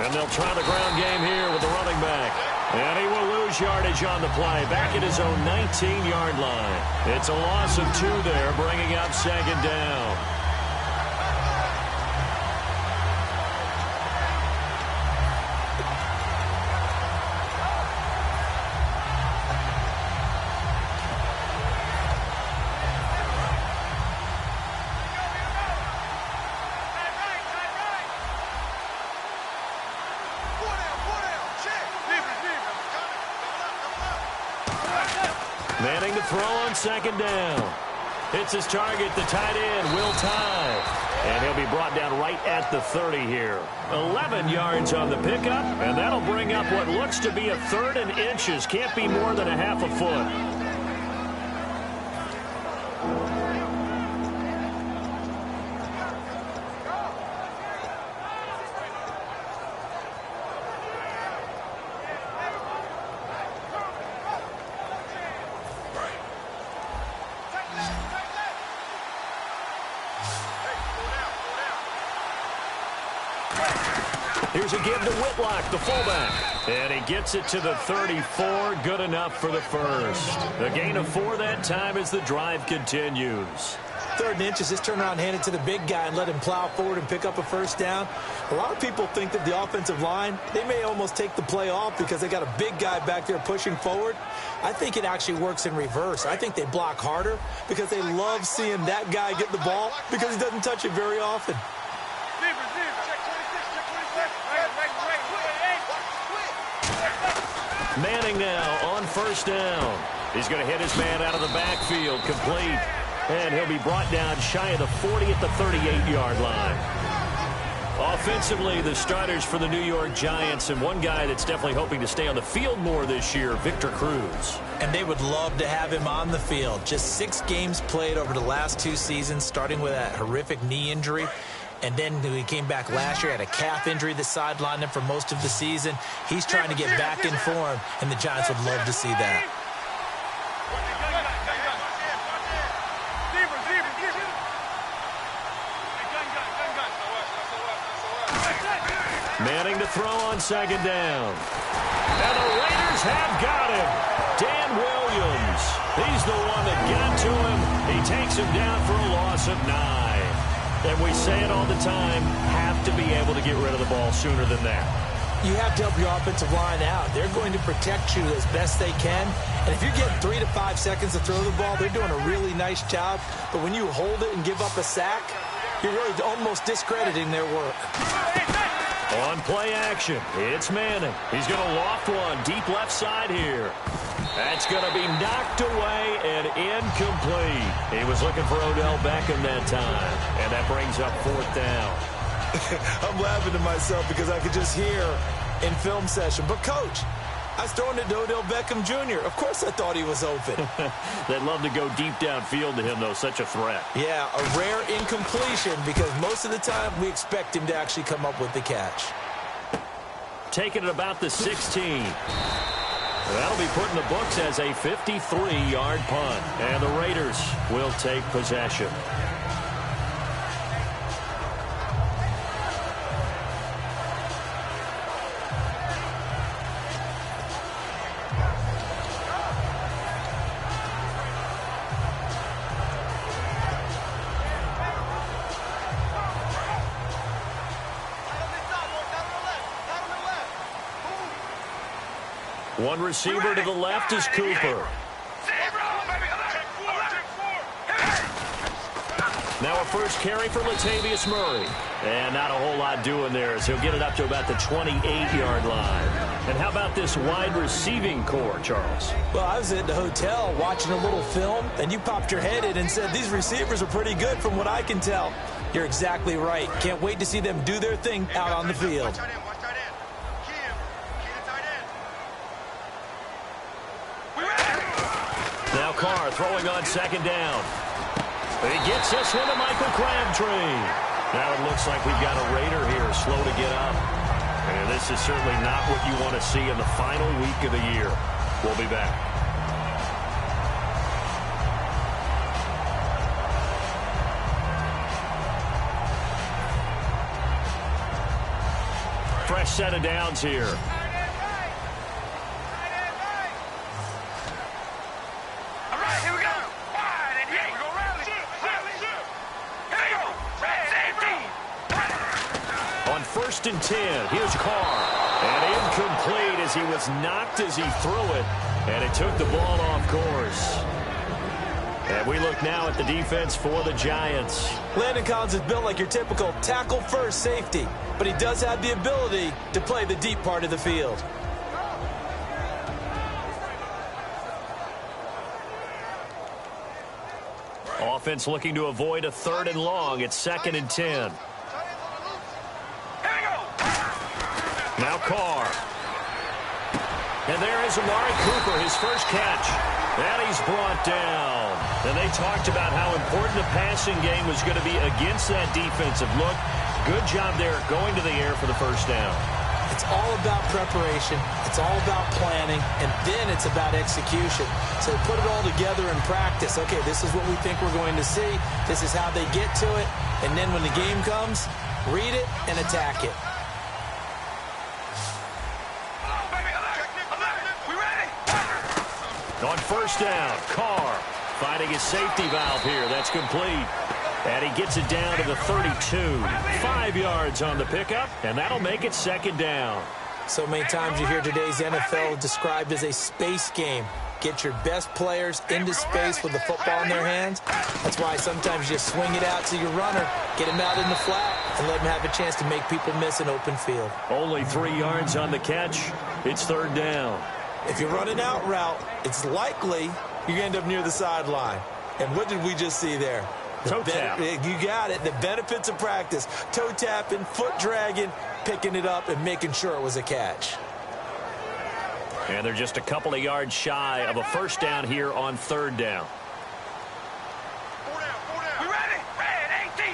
And they'll try the ground game here with the running back. And he will lose yardage on the play, back at his own 19-yard line. It's a loss of 2 there, bringing up second down. Manning to throw on second down. It's his target, the tight end, Will Tye. And he'll be brought down right at the 30 here. 11 yards on the pickup, and that'll bring up what looks to be a 3rd and inches. Can't be more than a half a foot. Here's a give to Whitlock, the fullback. And he gets it to the 34. Good enough for the first. A gain of 4 that time as the drive continues. 3rd and inches, just turn around and hand it to the big guy and let him plow forward and pick up a first down. A lot of people think that the offensive line, they may almost take the play off because they got a big guy back there pushing forward. I think it actually works in reverse. I think they block harder because they love seeing that guy get the ball because he doesn't touch it very often. Manning now on first down. He's going to hit his man out of the backfield, complete. And he'll be brought down shy of the 40 at the 38-yard line. Offensively, the starters for the New York Giants, and one guy that's definitely hoping to stay on the field more this year, Victor Cruz. And they would love to have him on the field. Just 6 games played over the last 2 seasons, starting with that horrific knee injury. And then he came back last year, had a calf injury that sidelined him for most of the season. He's trying to get back in form, and the Giants would love to see that. Manning to throw on second down. And the Raiders have got him. Dan Williams. He's the one that got to him. He takes him down for a loss of 9. And we say it all the time, have to be able to get rid of the ball sooner than that. You have to help your offensive line out. They're going to protect you as best they can. And if you're getting 3 to 5 seconds to throw the ball, they're doing a really nice job. But when you hold it and give up a sack, you're really almost discrediting their work. On play action, it's Manning. He's going to loft one deep left side here. That's going to be knocked away and incomplete. He was looking for Odell Beckham that time. And that brings up 4th down. I'm laughing to myself because I could just hear in film session. But, Coach, I was throwing it to Odell Beckham Jr. Of course I thought he was open. They'd love to go deep downfield to him, though. Such a threat. Yeah, a rare incompletion because most of the time we expect him to actually come up with the catch. Taking it about the 16. That'll be put in the books as a 53-yard punt. And the Raiders will take possession. One receiver to the left is Cooper. Now a first carry for Latavius Murray. And not a whole lot doing there as he'll get it up to about the 28-yard line. And how about this wide receiving core, Charles? Well, I was at the hotel watching a little film, and you popped your head in and said, these receivers are pretty good from what I can tell. You're exactly right. Can't wait to see them do their thing out on the field. Now Carr throwing on second down. He gets this one to Michael Crabtree. Now it looks like we've got a Raider here slow to get up. And this is certainly not what you want to see in the final week of the year. We'll be back. fresh set of downs here. On 1st and 10, here's Carr. And incomplete as he was knocked as he threw it. And it took the ball off course. And we look now at the defense for the Giants. Landon Collins is built like your typical tackle-first safety, but he does have the ability to play the deep part of the field. Offense looking to avoid a 3rd and long. It's 2nd and 10. Now Carr. And there is Amari Cooper, his first catch. And he's brought down. And they talked about how important the passing game was going to be against that defensive look. Good job there going to the air for the first down. It's all about preparation. It's all about planning. And then it's about execution. So put it all together in practice. Okay, this is what we think we're going to see. This is how they get to it. And then when the game comes, read it and attack it. On 1st down, Carr finding his safety valve here. That's complete. And he gets it down to the 32. 5 yards on the pickup, and that'll make it 2nd down. So many times you hear today's NFL described as a space game. Get your best players into space with the football in their hands. That's why sometimes you just swing it out to your runner, get him out in the flat, and let him have a chance to make people miss an open field. Only 3 yards on the catch. It's 3rd down. If you run an out route, it's likely you're going to end up near the sideline. And what did we just see there? Toe tap. You got it. The benefits of practice. Toe tapping, foot dragging, picking it up, and making sure it was a catch. And they're just a couple of yards shy of a 1st down here on 3rd down. We ready? Red 18.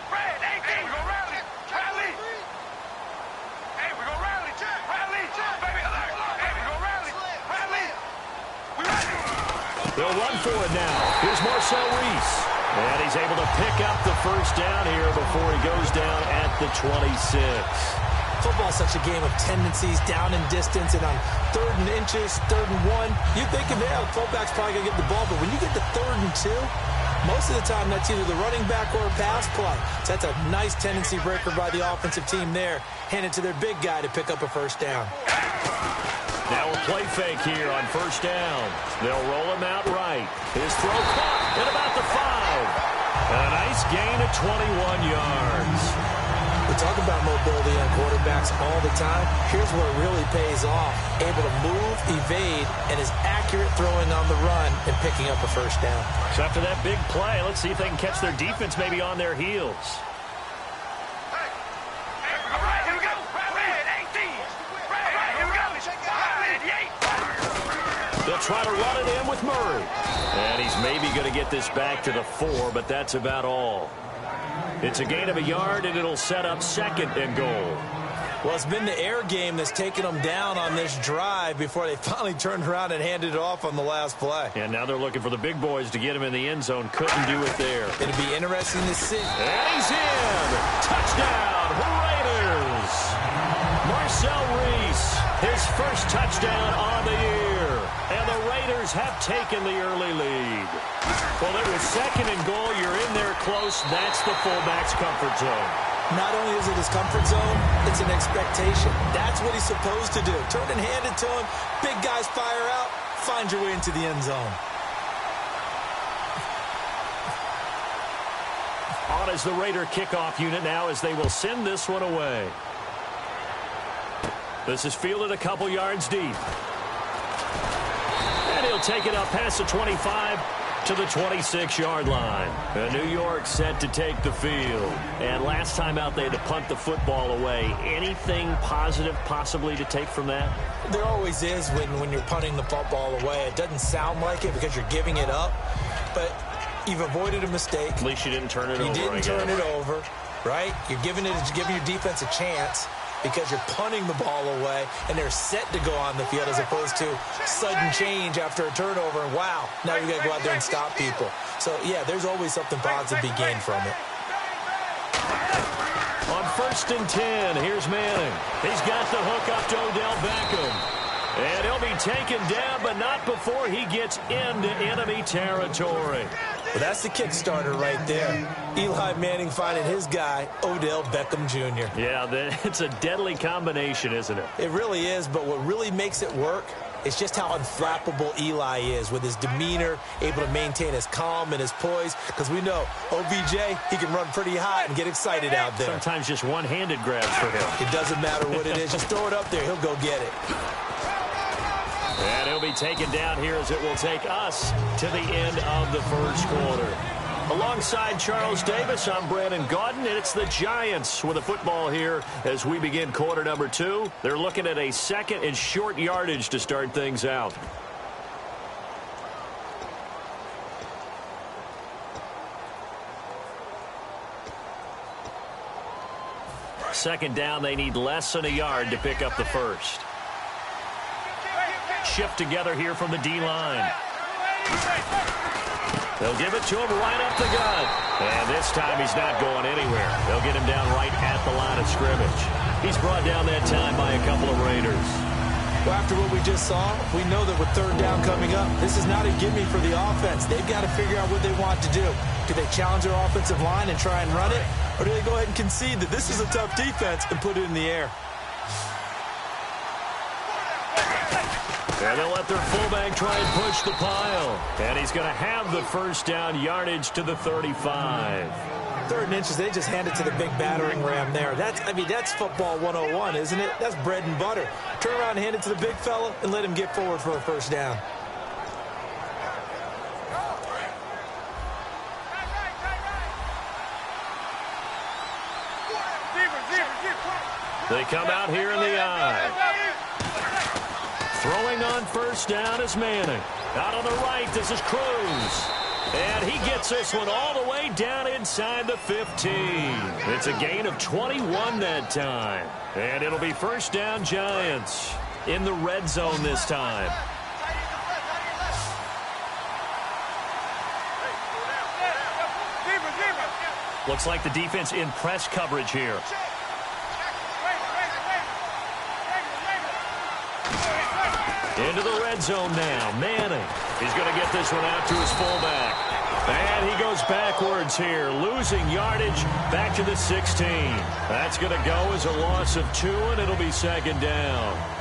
Red 18. Hey, we gonna rally. Rally. Hey, we gonna rally. Rally. Baby, alert. Hey, we gonna rally. Rally. We ready. They'll run for it now. Here's Marcel Reese. And he's able to pick up the 1st down here before he goes down at the 26. Football's such a game of tendencies, down and distance, and on 3rd and inches, 3rd and 1, you're thinking, yeah, the fullback's probably going to get the ball. But when you get to 3rd and 2, most of the time that's either the running back or a pass play. So that's a nice tendency breaker by the offensive team there. Hand it to their big guy to pick up a 1st down. Now a play fake here on 1st down. They'll roll him out right. His throw caught at about the 5. A nice gain of 21 yards. We talk about mobility on quarterbacks all the time. Here's where it really pays off. Able to move, evade, and is accurate throwing on the run and picking up a 1st down. So after that big play, let's see if they can catch their defense maybe on their heels. All right, here we go. Red 18. Red, here we go. Red 8. They'll try to run it in with Murray. And he's maybe going to get this back to the 4, but that's about all. It's a gain of a yard, and it'll set up 2nd and goal. Well, it's been the air game that's taken them down on this drive before they finally turned around and handed it off on the last play. And now they're looking for the big boys to get him in the end zone. Couldn't do it there. It'll be interesting to see. And he's in. Touchdown, Raiders. Marcel Reese, his first touchdown on the year. And the Raiders have taken the early lead. Well, it was 2nd and goal. You're in there close. That's the fullback's comfort zone. Not only is it his comfort zone, it's an expectation. That's what he's supposed to do. Turn and hand it to him. Big guys fire out. Find your way into the end zone. On is the Raider kickoff unit now as they will send this one away. This is fielded a couple yards deep. And he'll take it up past the 25 to the 26-yard line. And New York set to take the field. And last time out, they had to punt the football away. Anything positive possibly to take from that? There always is when you're punting the football away. It doesn't sound like it because you're giving it up. But you've avoided a mistake. At least you didn't turn it over. You didn't turn it over, right? You're giving your defense a chance because you're punting the ball away, and they're set to go on the field as opposed to sudden change after a turnover, and wow, now you got to go out there and stop people. So, yeah, there's always something positive to be gained from it. On 1st and 10, here's Manning. He's got the hook up to Odell Beckham. And he'll be taken down, but not before he gets into enemy territory. Well, that's the kickstarter right there. Eli Manning finding his guy, Odell Beckham Jr. Yeah, it's a deadly combination, isn't it? It really is, but what really makes it work is just how unflappable Eli is with his demeanor, able to maintain his calm and his poise, because we know OBJ, he can run pretty hot and get excited out there. Sometimes just one-handed grabs for him. It doesn't matter what it is. Just throw it up there. He'll go get it. And he'll be taken down here as it will take us to the end of the first quarter. Alongside Charles Davis, I'm Brandon Gaudin, and it's the Giants with the football here as we begin quarter number 2. They're looking at a second and short yardage to start things out. Second down, they need less than a yard to pick up the first. Shift together here from the D-line. They'll give it to him right up the gut. And this time he's not going anywhere. They'll get him down right at the line of scrimmage. He's brought down that time by a couple of Raiders. Well, after what we just saw, we know that with third down coming up, this is not a gimme for the offense. They've got to figure out what they want to do. Do they challenge their offensive line and try and run it? Or do they go ahead and concede that this is a tough defense and put it in the air? And they'll let their fullback try and push the pile. And he's going to have the first down yardage to the 35. 3rd and inches, they just hand it to the big battering ram there. That's football 101, isn't it? That's bread and butter. Turn around and hand it to the big fella and let him get forward for a first down. They come out here in the eye. Throwing on first down is Manning. Out on the right, this is Cruz. And he gets this one all the way down inside the 15. It's a gain of 21 that time. And it'll be first down Giants in the red zone this time. Looks like the defense in press coverage here. Into the red zone now. Manning. He's going to get this one out to his fullback. And he goes backwards here, losing yardage back to the 16. That's going to go as a loss of 2, and it'll be second down.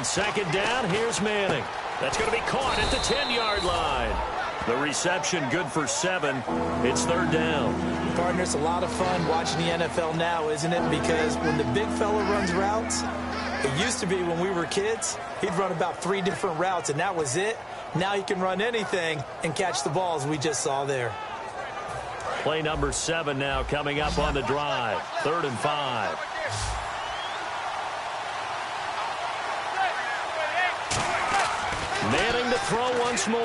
Second down, here's Manning. That's going to be caught at the 10-yard line. The reception good for 7. It's third down. Partner, it's a lot of fun watching the NFL now, isn't it? Because when the big fella runs routes, it used to be when we were kids, he'd run about 3 different routes, and that was it. Now he can run anything and catch the balls we just saw there. Play number 7 now coming up on the drive. 3rd and 5. Manning to throw once more.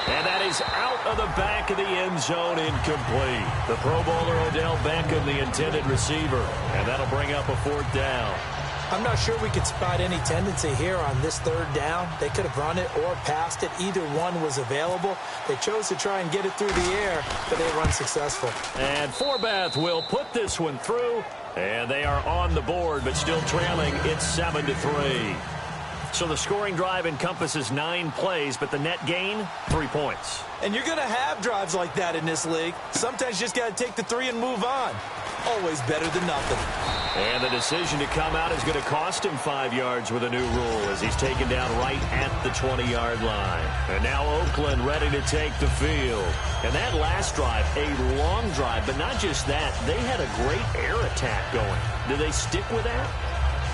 And that is out of the back of the end zone, incomplete. The Pro Bowler Odell Beckham, the intended receiver. And that'll bring up a 4th down. I'm not sure we could spot any tendency here on this 3rd down. They could have run it or passed it. Either one was available. They chose to try and get it through the air, but they were unsuccessful. And Forbath will put this one through. And they are on the board, but still trailing. It's 7-3. So the scoring drive encompasses 9 plays, but the net gain, 3 points. And you're going to have drives like that in this league. Sometimes you just got to take the 3 and move on. Always better than nothing. And the decision to come out is going to cost him 5 yards with a new rule as he's taken down right at the 20-yard line. And now Oakland ready to take the field. And that last drive, a long drive, but not just that. They had a great air attack going. Do they stick with that?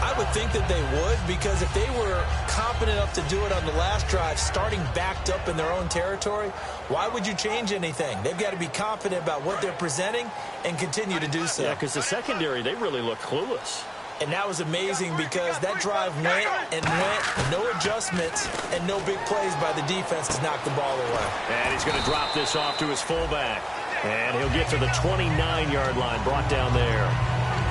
I would think that they would, because if they were competent enough to do it on the last drive, starting backed up in their own territory, why would you change anything? They've got to be confident about what they're presenting and continue to do so. Yeah, because the secondary, they really look clueless. And that was amazing because that drive went and went, no adjustments, and no big plays by the defense to knock the ball away. And he's going to drop this off to his fullback. And he'll get to the 29-yard line, brought down there.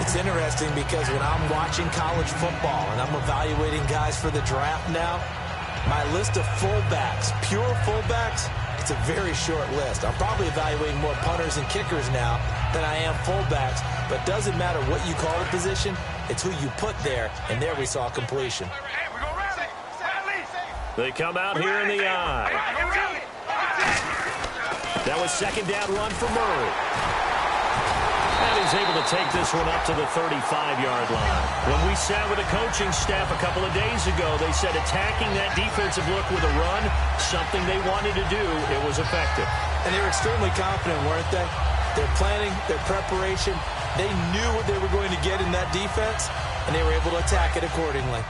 It's interesting because when I'm watching college football and I'm evaluating guys for the draft now, my list of fullbacks, pure fullbacks, it's a very short list. I'm probably evaluating more punters and kickers now than I am fullbacks, but it doesn't matter what you call the position, it's who you put there, and there we saw completion. They come out here in the eye. That was second down run for Murray. And he's able to take this one up to the 35-yard line. When we sat with the coaching staff a couple of days ago, they said attacking that defensive look with a run, something they wanted to do, it was effective. And they were extremely confident, weren't they? Their planning, their preparation, they knew what they were going to get in that defense, and they were able to attack it accordingly.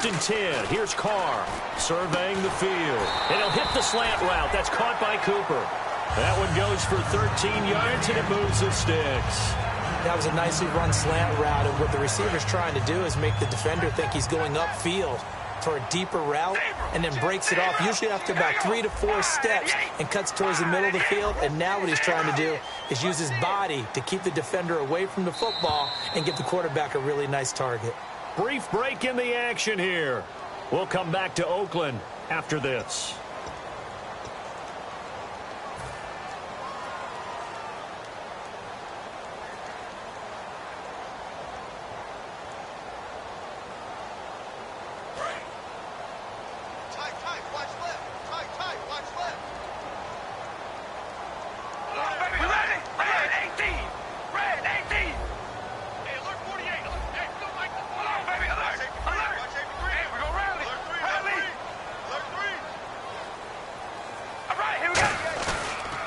And 10. Here's Carr surveying the field. And he'll hit the slant route. That's caught by Cooper. That one goes for 13 yards, and it moves the sticks. That was a nicely run slant route, and what the receiver's trying to do is make the defender think he's going upfield for a deeper route, and then breaks it off, usually after about 3 to 4 steps, and cuts towards the middle of the field. And now what he's trying to do is use his body to keep the defender away from the football and give the quarterback a really nice target. Brief break in the action here. We'll come back to Oakland after this.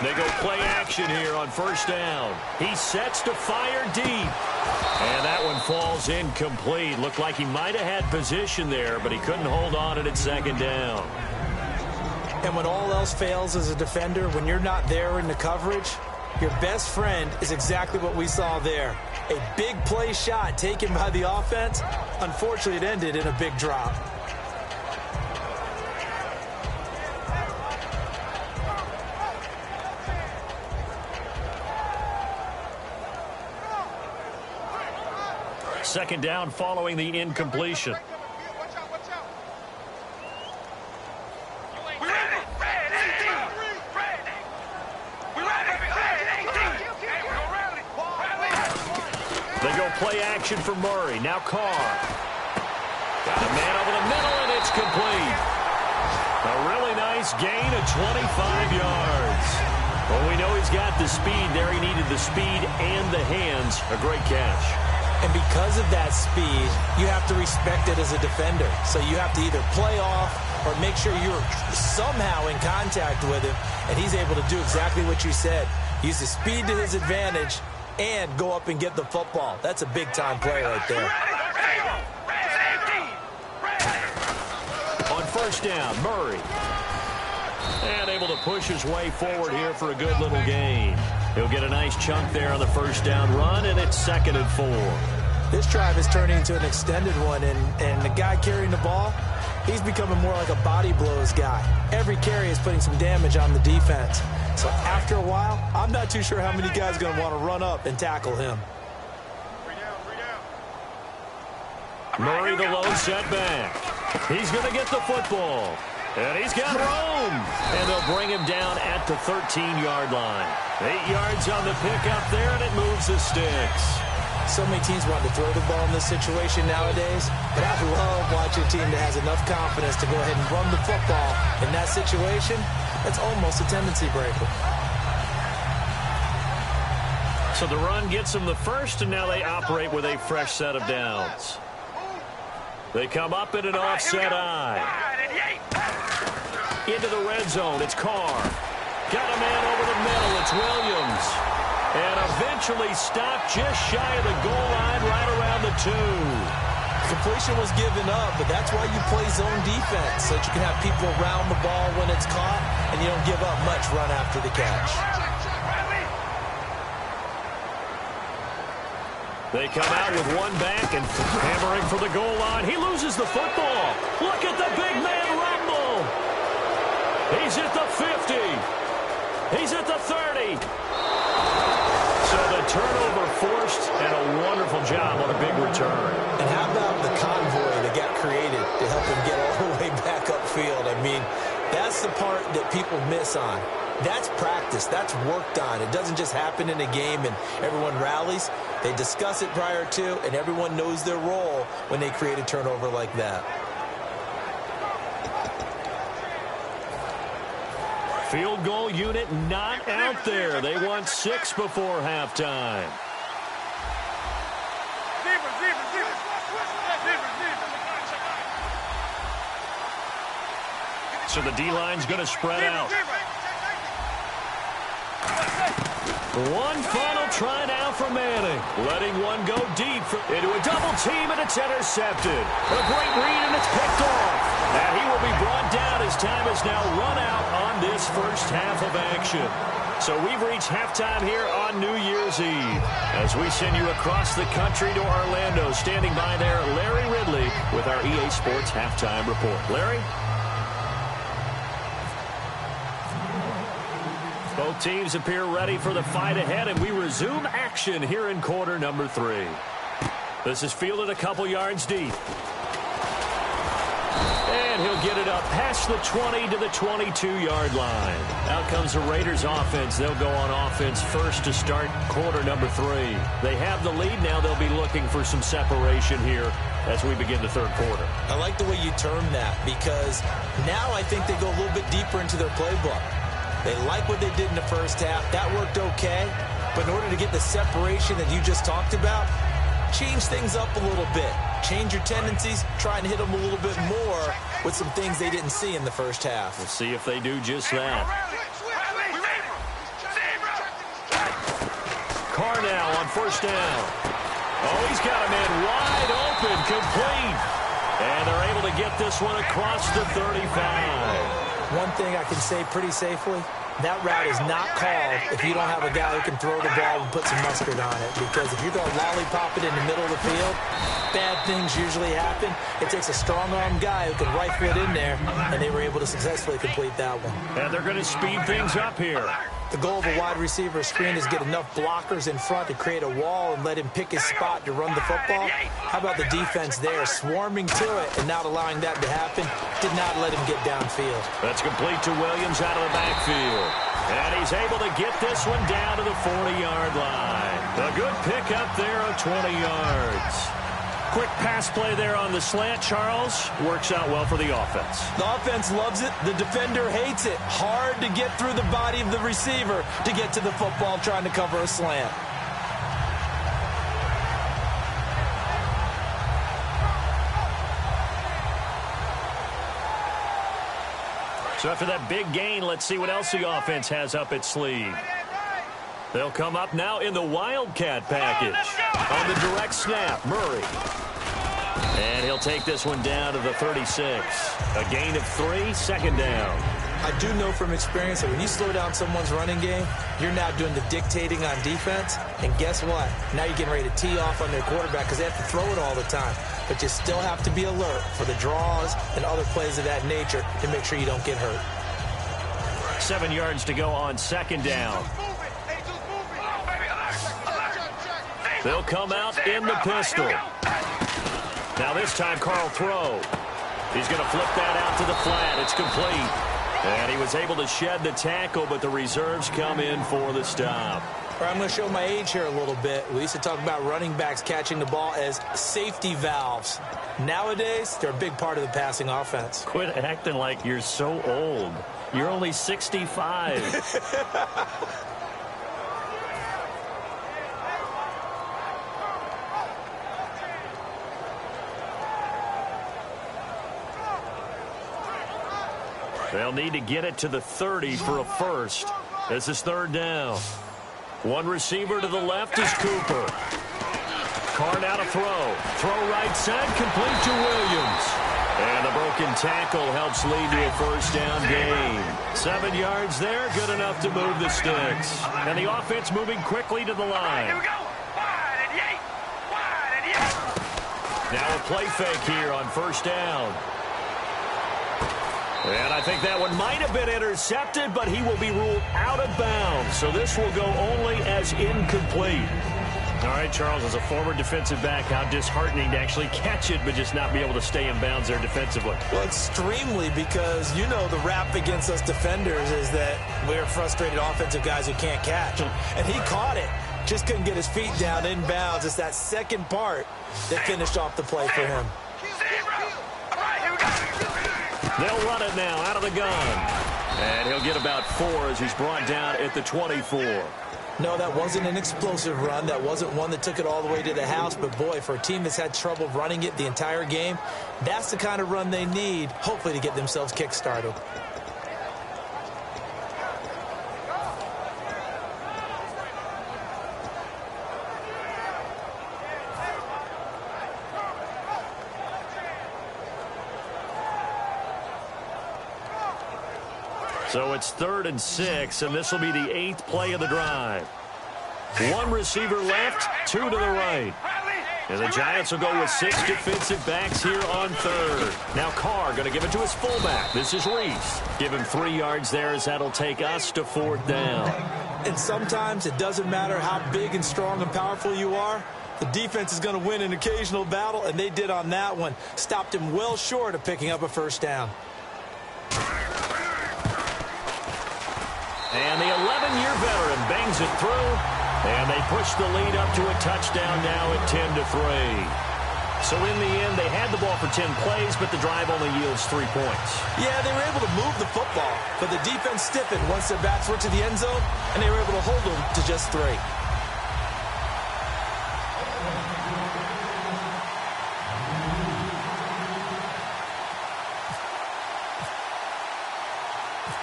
They go play action here on first down. He sets to fire deep. And that one falls incomplete. Looked like he might have had position there, but he couldn't hold on at second down. And when all else fails as a defender, when you're not there in the coverage, your best friend is exactly what we saw there. A big play shot taken by the offense. Unfortunately, it ended in a big drop. Second down following the incompletion. They go play action for Murray. Now Carr. Got a man over the middle, and it's complete. A really nice gain of 25 yards. Well, we know he's got the speed there. He needed the speed and the hands. A great catch. And because of that speed, you have to respect it as a defender. So you have to either play off or make sure you're somehow in contact with him. And he's able to do exactly what you said. Use the speed to his advantage and go up and get the football. That's a big-time play right there. On first down, Murray. And able to push his way forward here for a good little gain. He'll get a nice chunk there on the first down run, and it's 2nd and 4. This drive is turning into an extended one, and the guy carrying the ball, he's becoming more like a body blows guy. Every carry is putting some damage on the defense. So after a while, I'm not too sure how many guys are going to want to run up and tackle him. Murray, the low setback. He's going to get the football. And he's got room. And they'll bring him down at the 13-yard line. 8 yards on the pickup there, and it moves the sticks. So many teams want to throw the ball in this situation nowadays, but I love watching a team that has enough confidence to go ahead and run the football in that situation. That's almost a tendency breaker. So the run gets them the first, and now they operate with a fresh set of downs. They come up in an offset eye. Into the red zone, it's Carr. Got a man over the middle, it's Williams. And eventually stopped just shy of the goal line right around the 2. Completion was given up, but that's why you play zone defense, so that you can have people around the ball when it's caught, and you don't give up much run after the catch. They come out with one back and hammering for the goal line. He loses the football. Look at the big man rumble. He's at the 50. He's at the 30. So the turnover forced, and a wonderful job on a big return. And how about the convoy that got created to help him get all the way back upfield? I mean, that's the part that people miss on. That's practice. That's worked on. It doesn't just happen in a game and everyone rallies. They discuss it prior to, and everyone knows their role when they create a turnover like that. Field goal unit not out there. They want 6 before halftime. So the D-line's going to spread out. One final try now for Manning. Letting one go deep into a double team, and it's intercepted. A great read, and it's picked off. And he will be brought down as time is now run out on this first half of action. So we've reached halftime here on New Year's Eve. As we send you across the country to Orlando, standing by there, Larry Ridley with our EA Sports Halftime Report. Larry? Both teams appear ready for the fight ahead, and we resume action here in quarter number 3. This is fielded a couple yards deep. And he'll get it up past the 20 to the 22-yard line. Out comes the Raiders offense. They'll go on offense first to start quarter number 3. They have the lead. Now they'll be looking for some separation here as we begin the third quarter. I like the way you term that, because now I think they go a little bit deeper into their playbook. They like what they did in the first half. That worked okay. But in order to get the separation that you just talked about, change things up a little bit. Change your tendencies. Try and hit them a little bit more with some things they didn't see in the first half. We'll see if they do just that. Carr now on first down. Oh, he's got a man wide open, complete. And they're able to get this one across the 35. One thing I can say pretty safely, that route is not called if you don't have a guy who can throw the ball and put some mustard on it. Because if you're going to lollipop it in the middle of the field, bad things usually happen. It takes a strong-arm guy who can rifle it in there, and they were able to successfully complete that one. And they're going to speed things up here. The goal of a wide receiver screen is get enough blockers in front to create a wall and let him pick his spot to run the football. How about the defense there, swarming to it and not allowing that to happen? Did not let him get downfield. That's complete to Williams out of the backfield. And he's able to get this one down to the 40-yard line. A good pickup there of 20 yards. Quick pass play there on the slant, Charles. Works out well for the offense. The offense loves it. The defender hates it. Hard to get through the body of the receiver to get to the football trying to cover a slant. So after that big gain, let's see what else the offense has up its sleeve. They'll come up now in the Wildcat package. On the direct snap, Murray. And he'll take this one down to the 36. A gain of 3, second down. I do know from experience that when you slow down someone's running game, you're now doing the dictating on defense. And guess what? Now you're getting ready to tee off on their quarterback because they have to throw it all the time. But you still have to be alert for the draws and other plays of that nature to make sure you don't get hurt. 7 yards to go on second down. They'll come out in the pistol. Now this time, Carl throw. He's going to flip that out to the flat. It's complete. And he was able to shed the tackle, but the reserves come in for the stop. I'm going to show my age here a little bit. We used to talk about running backs catching the ball as safety valves. Nowadays, they're a big part of the passing offense. Quit acting like you're so old. You're only 65. They'll need to get it to the 30 for a first. This is third down. One receiver to the left is Cooper. Carr now to throw. Throw right side, complete to Williams. And the broken tackle helps lead to a first down gain. 7 yards there, good enough to move the sticks. And the offense moving quickly to the line. Here we go. Wide and yay. Wide and yay. Now a play fake here on first down. And I think that one might have been intercepted, but he will be ruled out of bounds. So this will go only as incomplete. All right, Charles, as a former defensive back, how disheartening to actually catch it, but just not be able to stay in bounds there defensively. Well, extremely, because you know the rap against us defenders is that we're frustrated offensive guys who can't catch. And he caught it. Just couldn't get his feet down in bounds. It's that second part that finished off the play for him. All right, here we go. They'll run it now out of the gun. And he'll get about 4 as he's brought down at the 24. No, that wasn't an explosive run. That wasn't one that took it all the way to the house. But, boy, for a team that's had trouble running it the entire game, that's the kind of run they need, hopefully, to get themselves kick-started. So it's 3rd and 6, and this will be the 8th play of the drive. One receiver left, 2 to the right. And the Giants will go with 6 defensive backs here on 3rd. Now Carr going to give it to his fullback. This is Reese. Give him 3 yards there as that'll take us to 4th down. And sometimes it doesn't matter how big and strong and powerful you are. The defense is going to win an occasional battle, and they did on that one. Stopped him well short of picking up a first down. And the 11-year veteran bangs it through, and they push the lead up to a touchdown now at 10-3. So in the end, they had the ball for 10 plays, but the drive only yields 3 points. Yeah, they were able to move the football, but the defense stiffened once their backs were to the end zone, and they were able to hold them to just 3.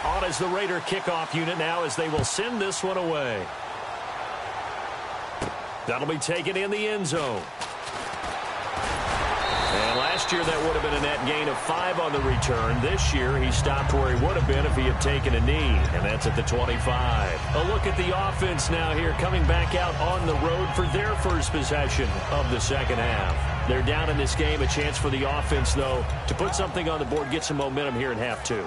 On as the Raider kickoff unit now as they will send this one away. That'll be taken in the end zone. And last year that would have been a net gain of 5 on the return. This year he stopped where he would have been if he had taken a knee, and that's at the 25. A look at the offense now here coming back out on the road for their first possession of the second half. They're down in this game. A chance for the offense, though, to put something on the board, get some momentum here in half 2.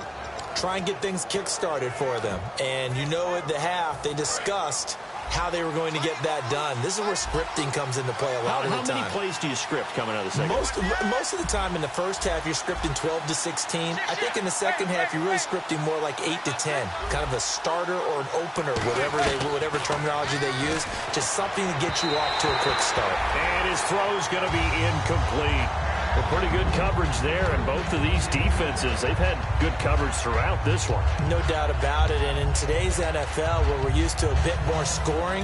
Try and get things kick-started for them. And you know at the half they discussed how they were going to get that done. This is where scripting comes into play a lot of the time. How many plays do you script coming out of the second half? Most of the time in the first half, you're scripting 12 to 16. I think in the second half, you're really scripting more like 8 to 10. Kind of a starter or an opener, whatever terminology they use. Just something to get you off to a quick start. And his throw's going to be incomplete. Well, pretty good coverage there, and both of these defenses, they've had good coverage throughout this one. No doubt about it, and in today's NFL, where we're used to a bit more scoring,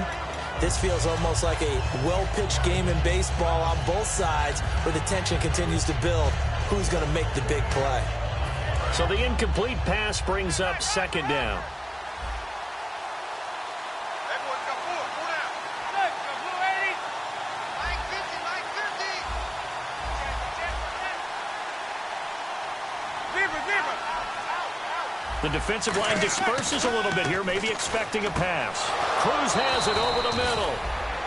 this feels almost like a well-pitched game in baseball on both sides, where the tension continues to build. Who's going to make the big play? So the incomplete pass brings up second down. The defensive line disperses a little bit here, maybe expecting a pass. Cruz has it over the middle.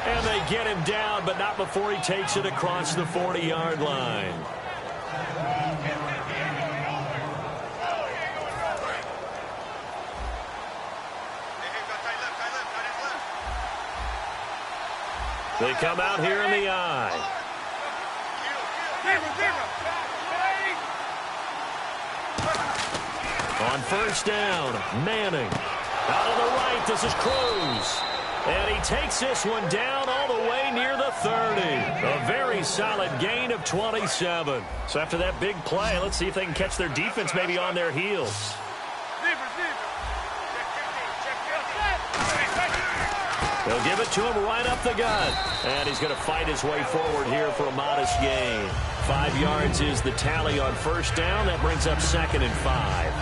And they get him down, but not before he takes it across the 40-yard line. They come out here in the eye. On first down, Manning. Out of the right, this is Cruz. And he takes this one down all the way near the 30. A very solid gain of 27. So after that big play, let's see if they can catch their defense maybe on their heels. They'll give it to him right up the gut. And he's going to fight his way forward here for a modest gain. 5 yards is the tally on first down. That brings up 2nd and 5.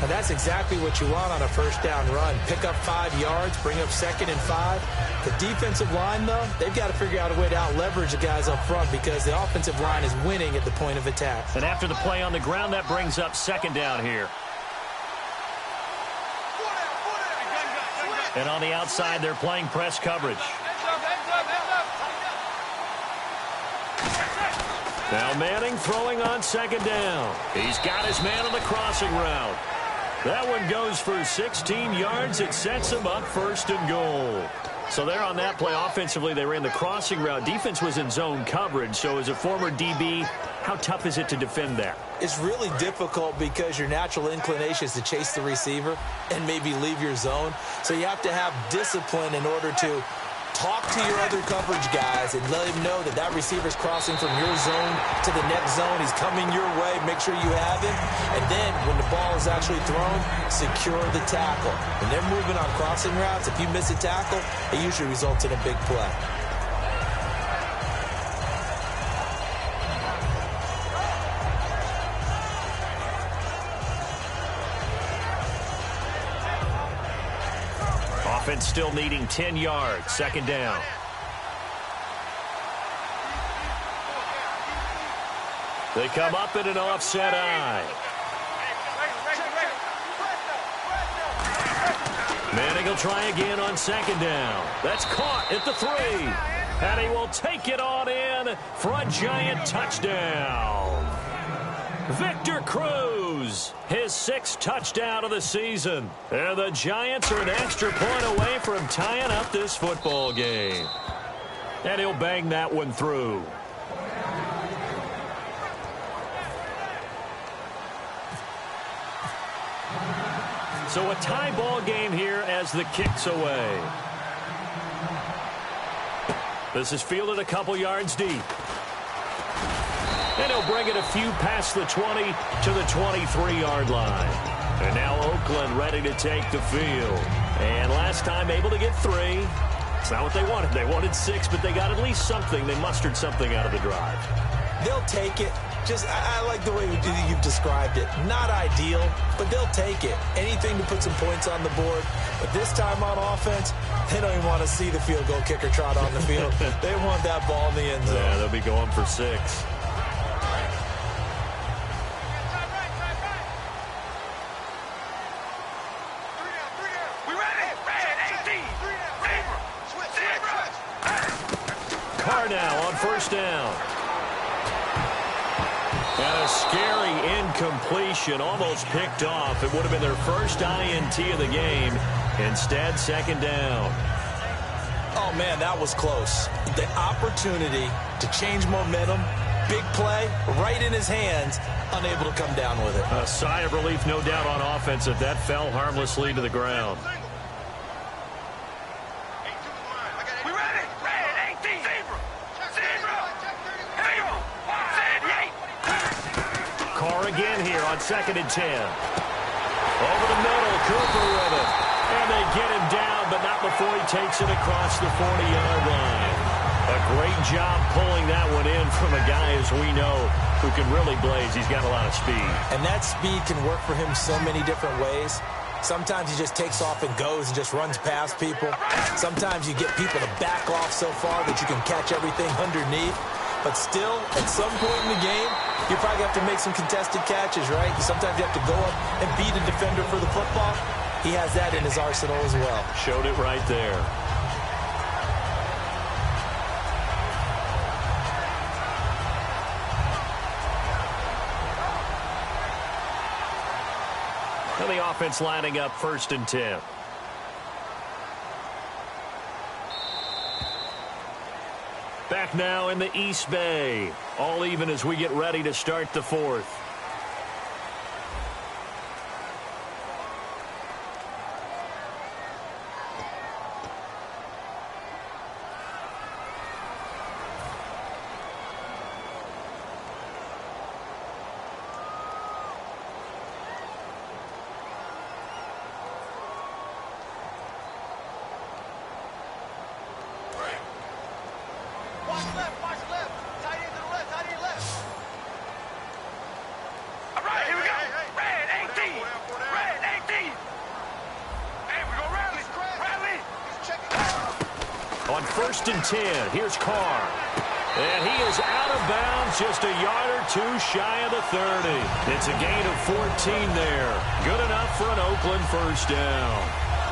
And that's exactly what you want on a first down run. Pick up 5 yards, bring up 2nd and 5. The defensive line, though, they've got to figure out a way to out-leverage the guys up front because the offensive line is winning at the point of attack. And after the play on the ground, that brings up 2nd down here. And on the outside, they're playing press coverage. Now Manning throwing on 2nd down. He's got his man on the crossing route. That one goes for 16 yards. It sets him up 1st and goal. So there on that play, offensively, they ran the crossing route. Defense was in zone coverage. So as a former DB, how tough is it to defend that? It's really difficult because your natural inclination is to chase the receiver and maybe leave your zone. So you have to have discipline in order to talk to your other coverage guys and let him know that that receiver's crossing from your zone to the next zone. He's coming your way. Make sure you have him. And then when the ball is actually thrown, secure the tackle. When they're moving on crossing routes, if you miss a tackle, it usually results in a big play. Offense still needing 10 yards. 2nd down. They come up in an offset eye. Manning will try again on 2nd down. That's caught at the 3. And he will take it on in for a Giant touchdown. Victor Cruz, his 6th touchdown of the season. And the Giants are an extra point away from tying up this football game. And he'll bang that one through. So a tie ball game here as the kick's away. This is fielded a couple yards deep. And he'll bring it a few past the 20 to the 23-yard line. And now Oakland ready to take the field. And last time able to get 3. It's not what they wanted. They wanted 6, but they got at least something. They mustered something out of the drive. They'll take it. I like the way you've described it. Not ideal, but they'll take it. Anything to put some points on the board. But this time on offense, they don't even want to see the field goal kicker trot on the field. They want that ball in the end zone. Yeah, they'll be going for 6. Now on 1st down. And a scary incompletion, almost picked off. It would have been their first INT of the game. Instead, 2nd down. Oh, man, that was close. The opportunity to change momentum, big play, right in his hands, unable to come down with it. A sigh of relief, no doubt, on offense if that fell harmlessly to the ground. Again here on 2nd and 10. Over the middle, Cooper with it. And they get him down, but not before he takes it across the 40-yard line. A great job pulling that one in from a guy, as we know, who can really blaze. He's got a lot of speed. And that speed can work for him so many different ways. Sometimes he just takes off and goes and just runs past people. Sometimes you get people to back off so far that you can catch everything underneath. But still, at some point in the game, you probably have to make some contested catches, right? Sometimes you have to go up and beat a defender for the football. He has that in his arsenal as well. Showed it right there. And the offense lining up 1st and 10. Back now in the East Bay. All even as we get ready to start the 4th. 1st and 10. Here's Carr. And he is out of bounds, just a yard or two shy of the 30. It's a gain of 14 there. Good enough for an Oakland first down.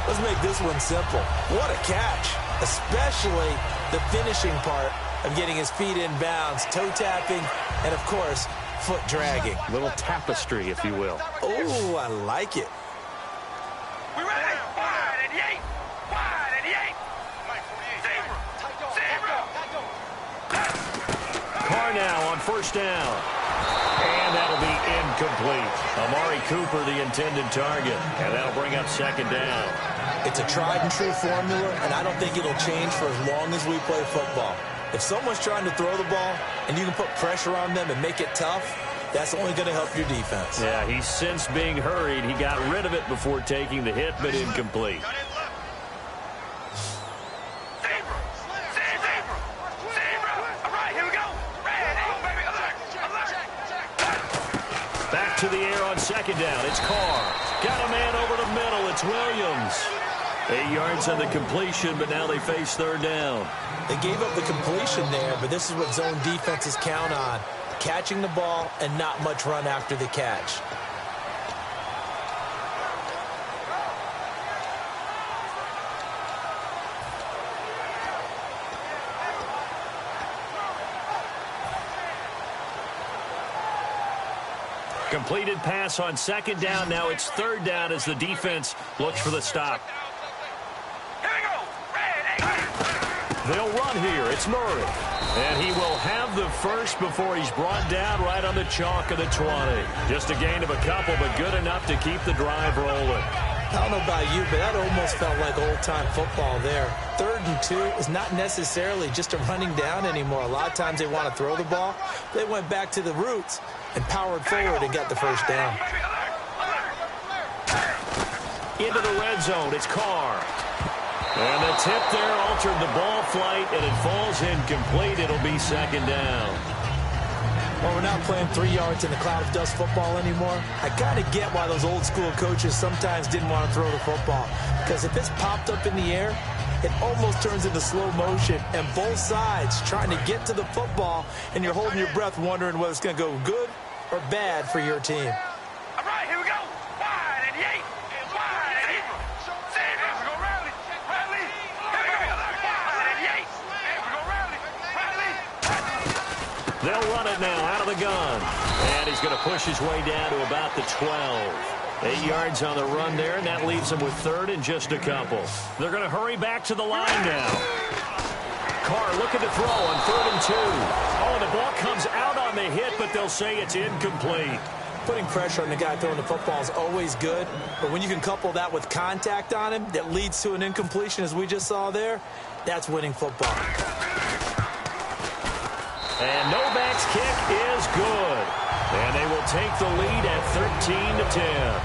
Let's make this one simple. What a catch, especially the finishing part of getting his feet in bounds, toe tapping, and, of course, foot dragging. Little tapestry, if you will. Oh, I like it. We ready? Wide and Yates. Wide and Yates. Zebra. Carr now on 1st down. And that'll be incomplete. Amari Cooper, the intended target. And that'll bring up 2nd down. It's a tried-and-true formula, and I don't think it'll change for as long as we play football. If someone's trying to throw the ball and you can put pressure on them and make it tough, that's only going to help your defense. Yeah, he's since being hurried. He got rid of it before taking the hit, but incomplete. Zebra. All right, here we go. Ready, baby. Alert. Back to the air on 2nd down. It's Carr. Got a man over the middle. It's Williams. 8 yards on the completion, but now they face 3rd down. They gave up the completion there, but this is what zone defenses count on. Catching the ball and not much run after the catch. Completed pass on 2nd down. Now it's 3rd down as the defense looks for the stop. Here we go. Ready. They'll run here. It's Murray. And he will have the first before he's brought down right on the chalk of the 20. Just a gain of a couple, but good enough to keep the drive rolling. I don't know about you, but that almost felt like old-time football there. 3rd and 2 is not necessarily just a running down anymore. A lot of times they want to throw the ball. They went back to the roots and powered forward and got the first down. Into the red zone. It's Carr. And the tip there altered the ball flight, and it falls incomplete. It'll be 2nd down. Well, we're not playing 3 yards in the cloud of dust football anymore. I kind of get why those old school coaches sometimes didn't want to throw the football. Because if it's popped up in the air, it almost turns into slow motion. And both sides trying to get to the football, and you're holding your breath wondering whether it's going to go good or bad for your team. All right, here we go. Wide and Yates. Wide and Yates. Zebra. We're going to rally. Rally. Here we go. Wide and Yates. We're going to rally. Rally. They'll run it now out of the gun. And he's going to push his way down to about the 12. 8 yards on the run there, and that leaves them with 3rd and just a couple. They're going to hurry back to the line now. Carr looking to throw on 3rd and 2. Oh, the ball comes out on the hit, but they'll say it's incomplete. Putting pressure on the guy throwing the football is always good, but when you can couple that with contact on him that leads to an incompletion, as we just saw there, that's winning football. And Novak's kick is good. And they will take the lead at 13-10.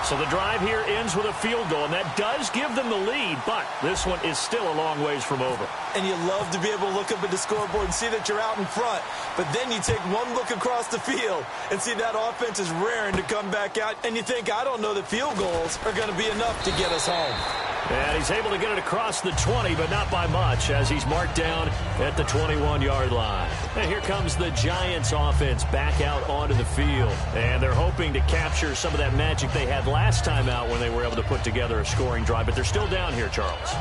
So the drive here ends with a field goal, and that does give them the lead, but this one is still a long ways from over. And you love to be able to look up at the scoreboard and see that you're out in front, but then you take one look across the field and see that offense is raring to come back out, and you think, I don't know that field goals are going to be enough to get us home. And he's able to get it across the 20, but not by much, as he's marked down at the 21-yard line. And here comes the Giants offense back out onto the field. And they're hoping to capture some of that magic they had last time out when they were able to put together a scoring drive. But they're still down here, Charles.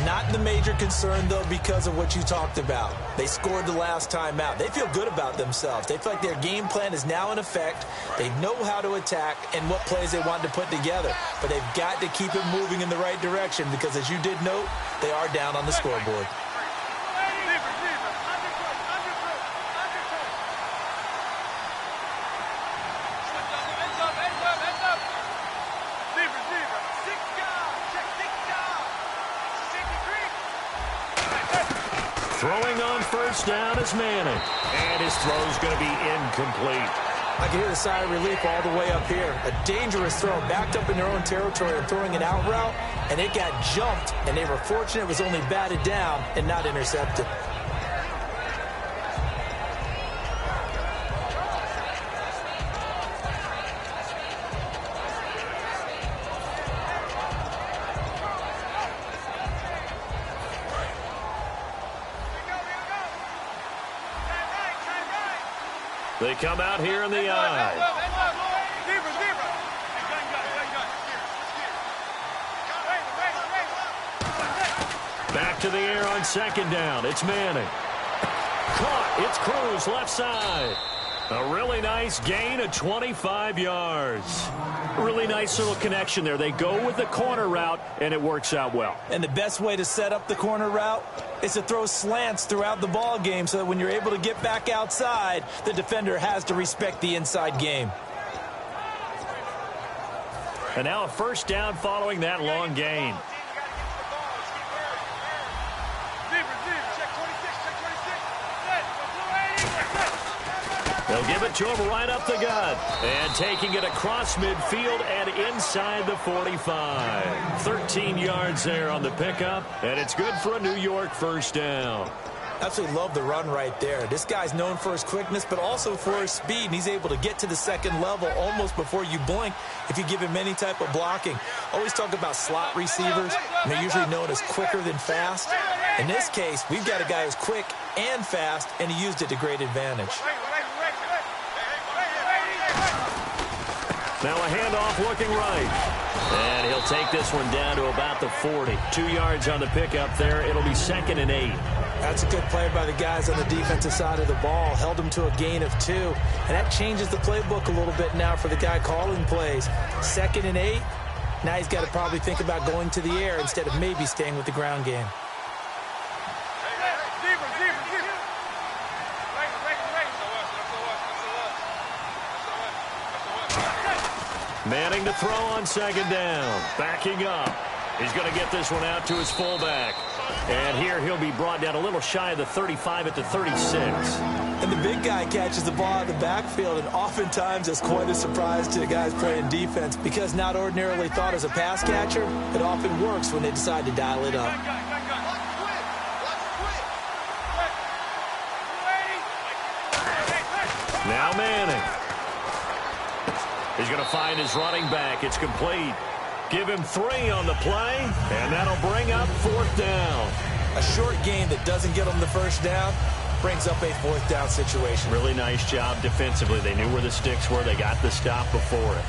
Not the major concern, though, because of what you talked about. They scored the last time out. They feel good about themselves. They feel like their game plan is now in effect. They know how to attack and what plays they want to put together. But they've got to keep it moving in the right direction because, as you did note, they are down on the scoreboard. Throwing on first down is Manning. And his throw's going to be incomplete. I can hear the sigh of relief all the way up here. A dangerous throw, backed up in their own territory and throwing an out route, and it got jumped, and they were fortunate it was only batted down and not intercepted. They come out here in the eye. Back to the air on second down. It's Manning. Caught. It's Cruz, left side. A really nice gain of 25 yards. Really nice little connection there. They go with the corner route, and it works out well. And the best way to set up the corner route is to throw slants throughout the ball game so that when you're able to get back outside, the defender has to respect the inside game. And now a first down following that long gain. They'll give it to him right up the gut. And taking it across midfield and inside the 45. 13 yards there on the pickup, and it's good for a New York first down. Absolutely love the run right there. This guy's known for his quickness, but also for his speed, and he's able to get to the second level almost before you blink if you give him any type of blocking. Always talk about slot receivers, and they're usually known as quicker than fast. In this case, we've got a guy who's quick and fast, and he used it to great advantage. Now a handoff looking right. And he'll take this one down to about the 40. 2 yards on the pickup there. It'll be 2nd and 8. That's a good play by the guys on the defensive side of the ball. Held them to a gain of 2. And that changes the playbook a little bit now for the guy calling plays. 2nd and 8. Now he's got to probably think about going to the air instead of maybe staying with the ground game. Manning to throw on second down. Backing up. He's going to get this one out to his fullback. And here he'll be brought down a little shy of the 35 at the 36. And the big guy catches the ball out of the backfield, and oftentimes it's quite a surprise to the guys playing defense because not ordinarily thought as a pass catcher, it often works when they decide to dial it up. Now Manning. He's going to find his running back. It's complete. Give him 3 on the play, and that'll bring up 4th down. A short gain that doesn't get them the first down brings up a 4th down situation. Really nice job defensively. They knew where the sticks were. They got the stop before it.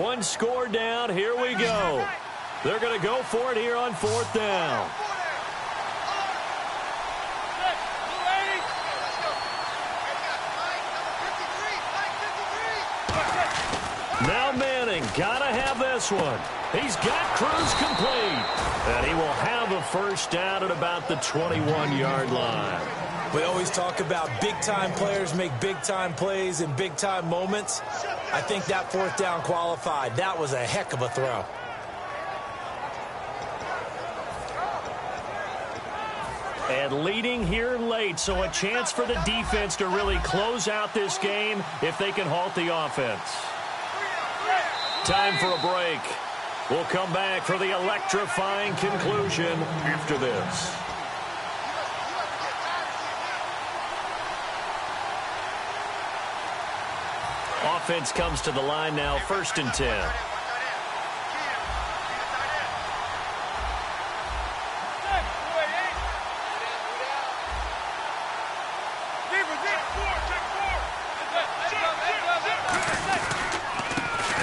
One score down. Here we go. They're going to go for it here on 4th down. Now Manning got to have this one. He's got Cruz complete. And he will have a first down at about the 21-yard line. We always talk about big-time players make big-time plays in big-time moments. I think that 4th down qualified. That was a heck of a throw. And leading here late, so a chance for the defense to really close out this game if they can halt the offense. Time for a break. We'll come back for the electrifying conclusion after this. Offense comes to the line now, 1st and 10.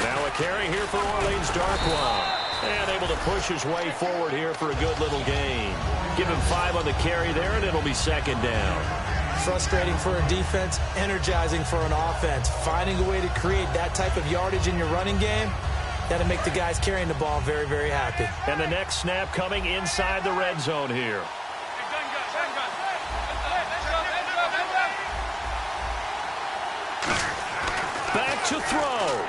Now a carry here for Orleans Darkwa. And able to push his way forward here for a good little gain. Give him 5 on the carry there, and it'll be 2nd down. Frustrating for a defense, energizing for an offense. Finding a way to create that type of yardage in your running game, that'll make the guys carrying the ball very, very happy. And the next snap coming inside the red zone here. Back to throw.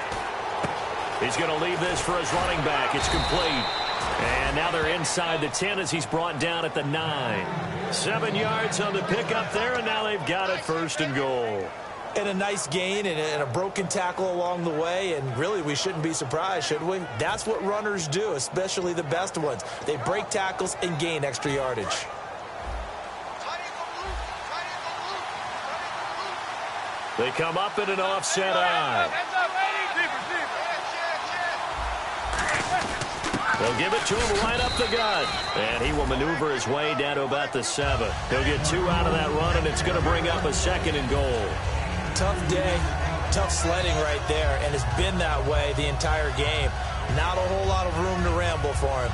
He's going to leave this for his running back. It's complete. And now they're inside the 10 as he's brought down at the 9. 7 yards on the pickup there, and now they've got it 1st and goal. And a nice gain and a broken tackle along the way, and really we shouldn't be surprised, should we? That's what runners do, especially the best ones. They break tackles and gain extra yardage. They come up in an offset eye. They'll give it to him right up the gut. And he will maneuver his way down to about the 7. He'll get 2 out of that run, and it's going to bring up a 2nd and goal. Tough day, tough sledding right there, and it's been that way the entire game. Not a whole lot of room to ramble for him.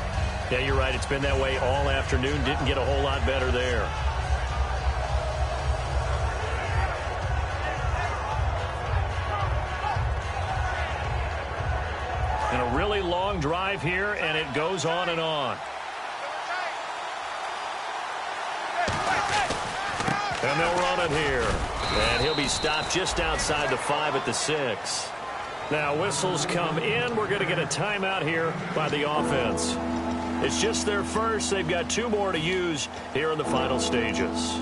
Yeah, you're right. It's been that way all afternoon. Didn't get a whole lot better there. And a really long drive here, and it goes on and on. And they'll run it here. And he'll be stopped just outside the 5 at the 6. Now whistles come in. We're going to get a timeout here by the offense. It's just their first. They've got 2 more to use here in the final stages.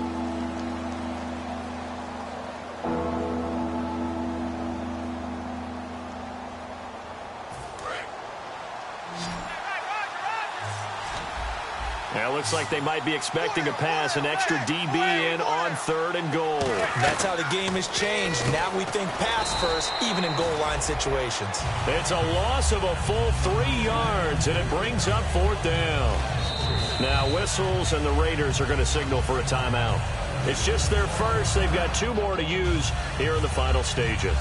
Now, looks like they might be expecting a pass, an extra DB in on 3rd and goal. That's how the game has changed. Now we think pass first, even in goal line situations. It's a loss of a full 3 yards, and it brings up 4th down. Now, whistles and the Raiders are going to signal for a timeout. It's just their first. They've got 2 more to use here in the final stages.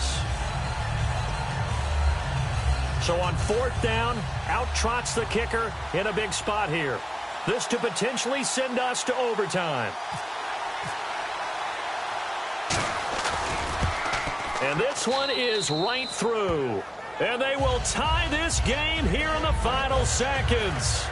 So on 4th down, out trots the kicker in a big spot here. This to potentially send us to overtime. And this one is right through. And they will tie this game here in the final seconds.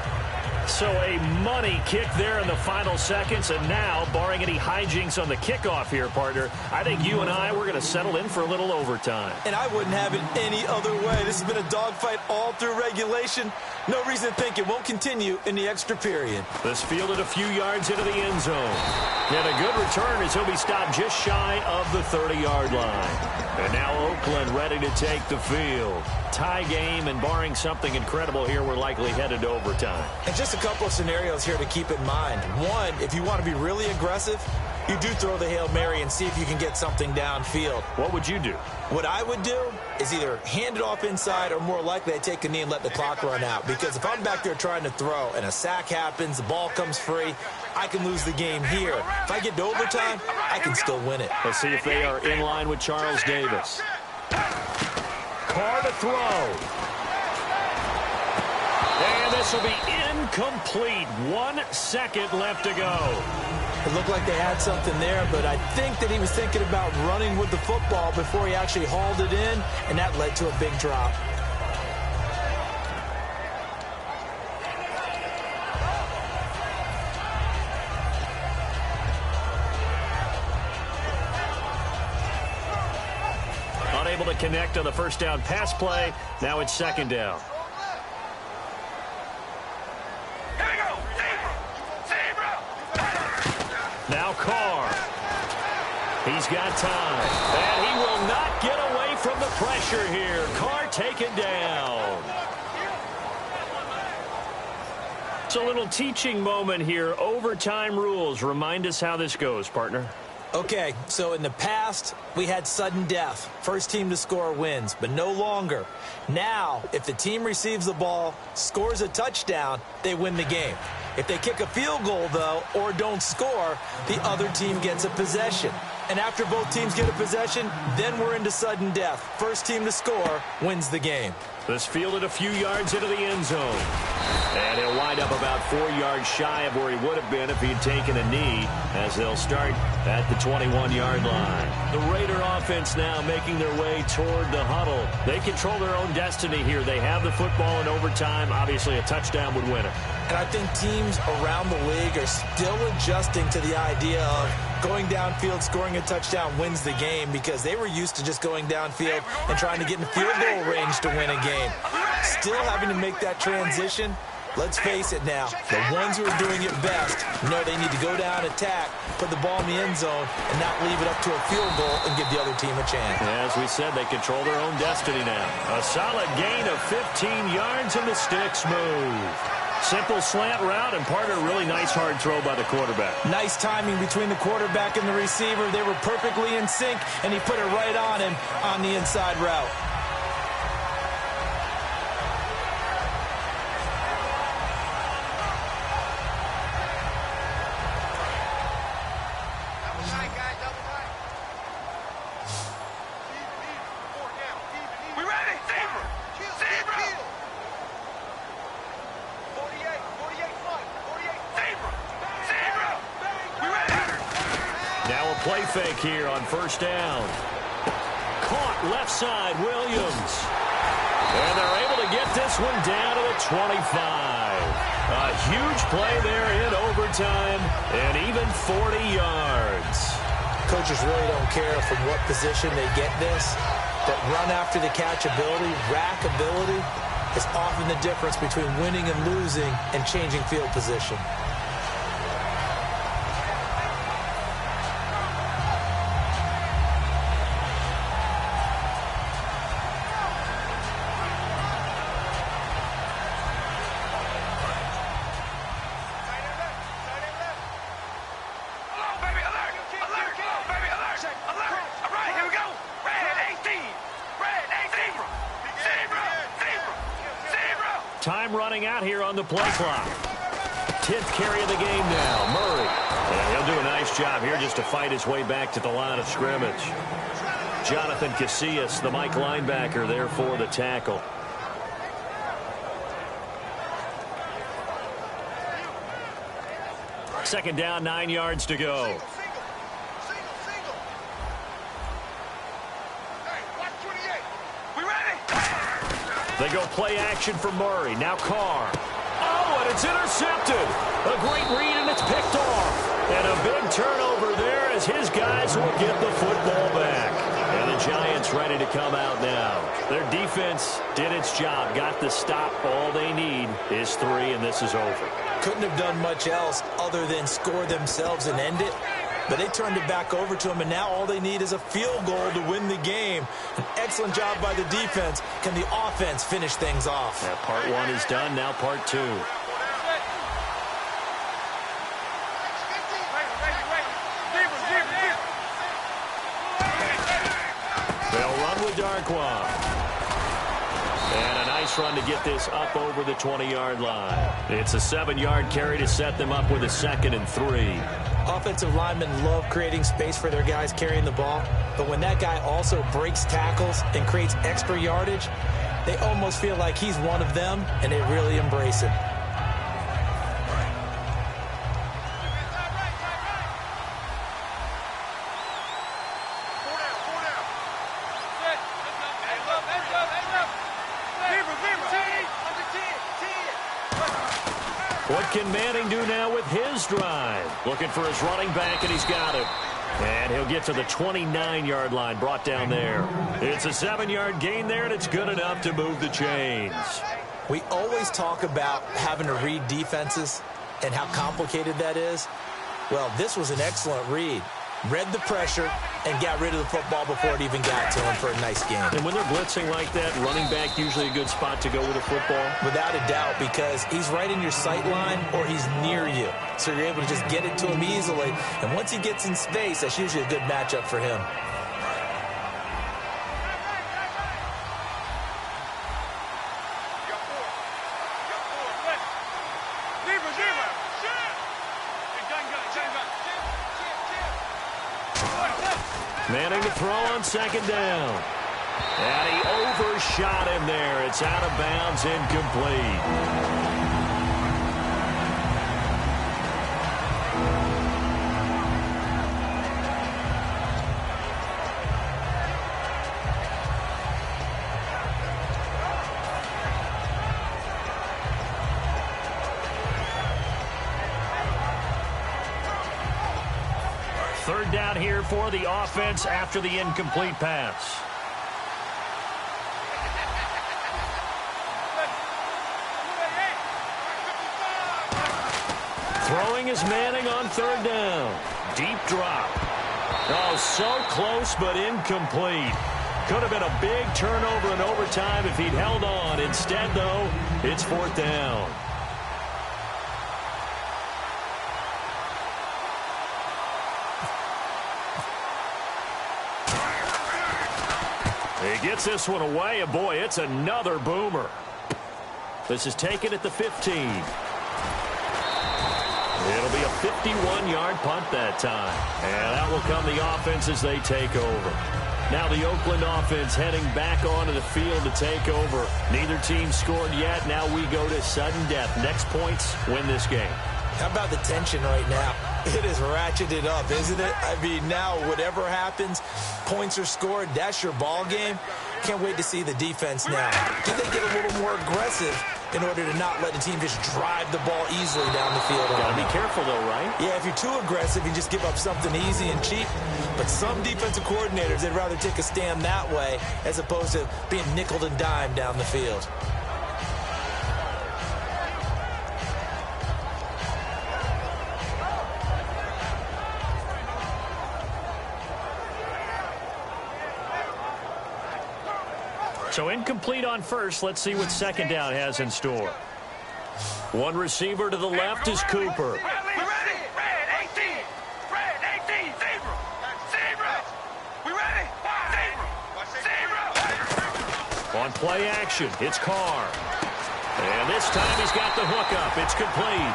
So a money kick there in the final seconds. And now, barring any hijinks on the kickoff here, partner, I think you and I, we're going to settle in for a little overtime. And I wouldn't have it any other way. This has been a dogfight all through regulation. No reason to think it won't continue in the extra period. This fielded a few yards into the end zone. And a good return as he'll be stopped just shy of the 30-yard line. And now Oakland ready to take the field. Tie game, and barring something incredible here, we're likely headed to overtime. And just a couple of scenarios here to keep in mind. One, if you want to be really aggressive, you do throw the Hail Mary and see if you can get something downfield. What would you do? What I would do is either hand it off inside, or more likely I take a knee and let the clock run out. Because if I'm back there trying to throw and a sack happens, the ball comes free, I can lose the game here. If I get to overtime, I can still win it. Let's see if they are in line with Charles Davis. Carr to throw. And this will be incomplete. 1 second left to go. It looked like they had something there, but I think that he was thinking about running with the football before he actually hauled it in, and that led to a big drop. Unable to connect on the first down pass play. Now it's 2nd down. Now Carr. He's got time. And he will not get away from the pressure here. Carr taken down. It's a little teaching moment here. Overtime rules. Remind us how this goes, partner. Okay, so in the past, we had sudden death. First team to score wins, but no longer. Now, if the team receives the ball, scores a touchdown, they win the game. If they kick a field goal, though, or don't score, the other team gets a possession. And after both teams get a possession, then we're into sudden death. First team to score wins the game. This fielded a few yards into the end zone. And he'll wind up about 4 yards shy of where he would have been if he'd taken a knee, as they'll start at the 21-yard line. The Raider offense now making their way toward the huddle. They control their own destiny here. They have the football in overtime. Obviously, a touchdown would win it. And I think teams around the league are still adjusting to the idea of going downfield, scoring a touchdown wins the game, because they were used to just going downfield and trying to get in field goal range to win a game. Still having to make that transition. Let's face it now, the ones who are doing it best know they need to go down, attack, put the ball in the end zone, and not leave it up to a field goal and give the other team a chance. As we said, they control their own destiny now. A solid gain of 15 yards, and the sticks move. Simple slant route, and partner, really nice hard throw by the quarterback. Nice timing between the quarterback and the receiver. They were perfectly in sync, and he put it right on him on the inside route. Play fake here on first down. Caught left side, Williams. And they're able to get this one down to the 25. A huge play there in overtime and even 40 yards. Coaches really don't care from what position they get this. That run after the catch ability, rack ability, is often the difference between winning and losing and changing field position. Time running out here on the play clock. 10th carry of the game now, Murray. And he'll do a nice job here just to fight his way back to the line of scrimmage. Jonathan Casillas, the Mike linebacker, there for the tackle. Second down, 9 yards to go. They go play action for Murray. Now Carr. Oh, and it's intercepted. A great read, and it's picked off. And a big turnover there as his guys will get the football back. And the Giants ready to come out now. Their defense did its job, got the stop. All they need is 3, and this is over. Couldn't have done much else other than score themselves and end it. But they turned it back over to him, and now all they need is a field goal to win the game. An excellent job by the defense. Can the offense finish things off? Yeah, part 1 is done, now part 2. They'll run with Darkwa. And a nice run to get this up over the 20-yard line. It's a 7-yard carry to set them up with a 2nd and 3. Offensive linemen love creating space for their guys carrying the ball, but when that guy also breaks tackles and creates extra yardage, they almost feel like he's one of them, and they really embrace him. What can Manning do now with his drive? Looking for his running back, and he's got him. And he'll get to the 29-yard line, brought down there. It's a 7-yard gain there, and it's good enough to move the chains. We always talk about having to read defenses and how complicated that is. Well, this was an excellent read. Read the pressure and got rid of the football before it even got to him for a nice game. And when they're blitzing like that, running back usually a good spot to go with a football? Without a doubt, because he's right in your sight line or he's near you. So you're able to just get it to him easily. And once he gets in space, that's usually a good matchup for him. Manning to throw on 2nd down. And he overshot him there. It's out of bounds, incomplete. Third down here for the offense after the incomplete pass. Throwing is Manning on 3rd down. Deep drop. Oh, so close but incomplete. Could have been a big turnover in overtime if he'd held on. Instead, though, it's 4th down. Gets this one away, and boy, it's another boomer. This is taken at the 15. It'll be a 51-yard punt that time. And that will come the offense as they take over. Now the Oakland offense heading back onto the field to take over. Neither team scored yet. Now we go to sudden death. Next points win this game. How about the tension right now? It is ratcheted up, isn't it? I mean, now whatever happens, points are scored, that's your ball game. Can't wait to see the defense now. Do they get a little more aggressive in order to not let the team just drive the ball easily down the field? Gotta be careful, though, right? Yeah, if you're too aggressive, you just give up something easy and cheap. But some defensive coordinators, they'd rather take a stand that way as opposed to being nickeled and dimed down the field. So incomplete on first. Let's see what second down has in store. One receiver to the left is Cooper. Red 18. Red 18. Zebra. Zebra. We ready? Zebra. On play action, it's Carr. And this time he's got the hook up. It's complete.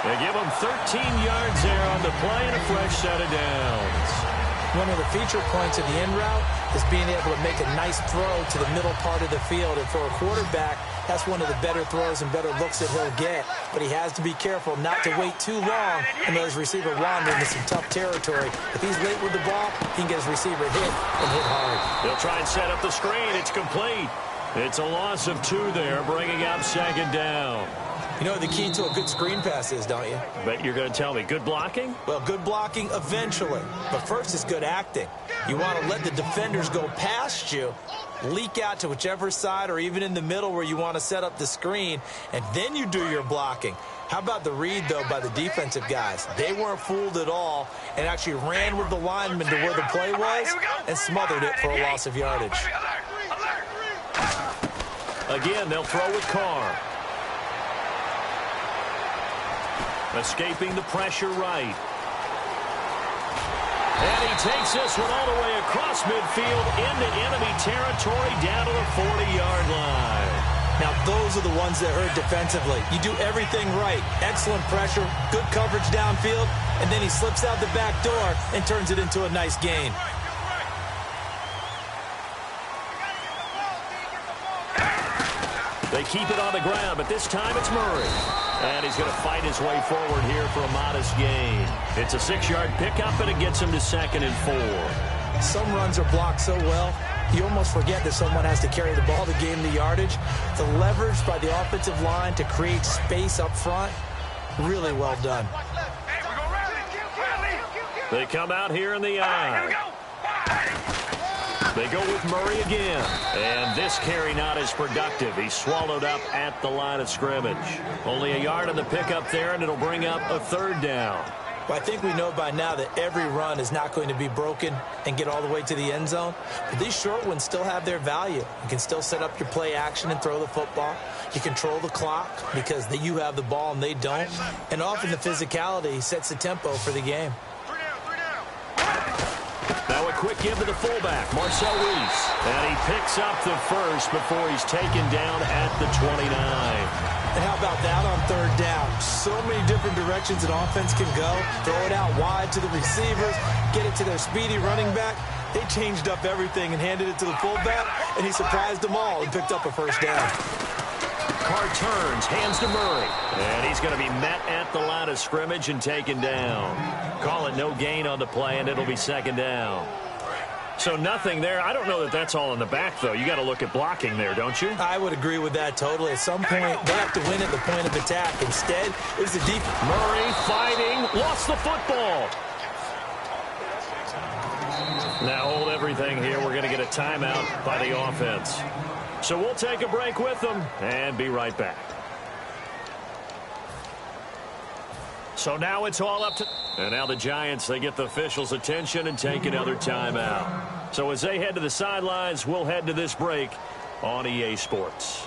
They give him 13 yards there on the play and a fresh set of downs. One of the feature points of the end route is being able to make a nice throw to the middle part of the field. And for a quarterback, that's one of the better throws and better looks that he'll get. But he has to be careful not to wait too long and let his receiver wander into some tough territory. If he's late with the ball, he can get his receiver hit and hit hard. They'll try and set up the screen. It's complete. It's a loss of 2 there, bringing up second down. You know what the key to a good screen pass is, don't you? Bet you're going to tell me. Good blocking? Well, good blocking eventually. But first is good acting. You want to let the defenders go past you, leak out to whichever side or even in the middle where you want to set up the screen, and then you do your blocking. How about the read, though, by the defensive guys? They weren't fooled at all and actually ran with the lineman to where the play was and smothered it for a loss of yardage. Again, they'll throw with Carr. Escaping the pressure right. And he takes this one all the way across midfield into enemy territory down to the 40-yard line. Now, those are the ones that hurt defensively. You do everything right. Excellent pressure, good coverage downfield, and then he slips out the back door and turns it into a nice gain. They keep it on the ground, but this time it's Murray. And he's going to fight his way forward here for a modest gain. It's a 6-yard pickup, and it gets him to 2nd and 4. Some runs are blocked so well, you almost forget that someone has to carry the ball to gain the yardage. The leverage by the offensive line to create space up front, really well done. They come out here in the eye. They go with Murray again. And this carry not as productive. He's swallowed up at the line of scrimmage. Only a yard on the pickup there, and it'll bring up a 3rd down. Well, I think we know by now that every run is not going to be broken and get all the way to the end zone. But these short ones still have their value. You can still set up your play action and throw the football. You control the clock because you have the ball and they don't. And often the physicality sets the tempo for the game. Now a quick give to the fullback, Marcel Reese. And he picks up the first before he's taken down at the 29. And how about that on 3rd down? So many different directions an offense can go. Throw it out wide to the receivers, get it to their speedy running back. They changed up everything and handed it to the fullback, and he surprised them all and picked up a 1st down. Carr turns, hands to Murray. And he's going to be met at the line of scrimmage and taken down. Call it no gain on the play, and it'll be 2nd down. So nothing there. I don't know that that's all in the back, though. You got to look at blocking there, don't you? I would agree with that totally. At some point, they have to win at the point of attack. Instead, it was the deep. Murray fighting, lost the football. Now hold everything here. We're going to get a timeout by the offense. So we'll take a break with them and be right back. So now it's all up to... And now the Giants, they get the officials' attention and take another timeout. So as they head to the sidelines, we'll head to this break on EA Sports.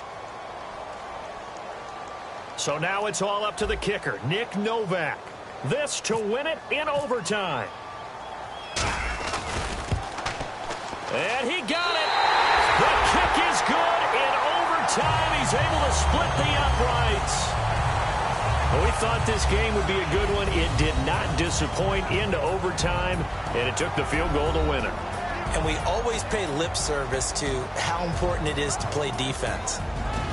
So now it's all up to the kicker, Nick Novak. This to win it in overtime. And he got it. The good in overtime. He's able to split the uprights. Well, we thought this game would be a good one. It did not disappoint into overtime, and it took the field goal to win it. And we always pay lip service to how important it is to play defense.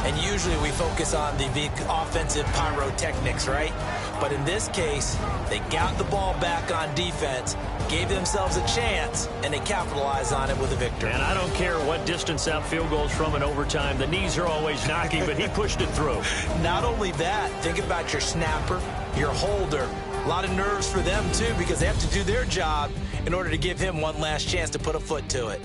And usually we focus on the offensive pyrotechnics, right? But in this case, they got the ball back on defense, gave themselves a chance, and they capitalized on it with a victory. And I don't care what distance out field goals from in overtime. The knees are always knocking, but he pushed it through. Not only that, think about your snapper, your holder. A lot of nerves for them, too, because they have to do their job in order to give him one last chance to put a foot to it.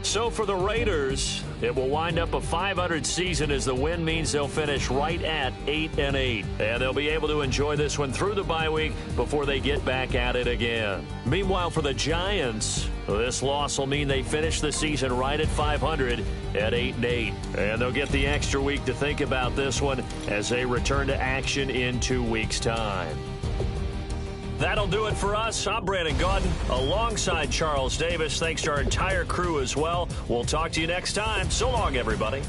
So for the Raiders, it will wind up a .500 season as the win means they'll finish right at 8-8. And they'll be able to enjoy this one through the bye week before they get back at it again. Meanwhile, for the Giants, this loss will mean they finish the season right at .500 at 8-8. And they'll get the extra week to think about this one as they return to action in 2 weeks' time. That'll do it for us. I'm Brandon Gaudin alongside Charles Davis. Thanks to our entire crew as well. We'll talk to you next time. So long, everybody.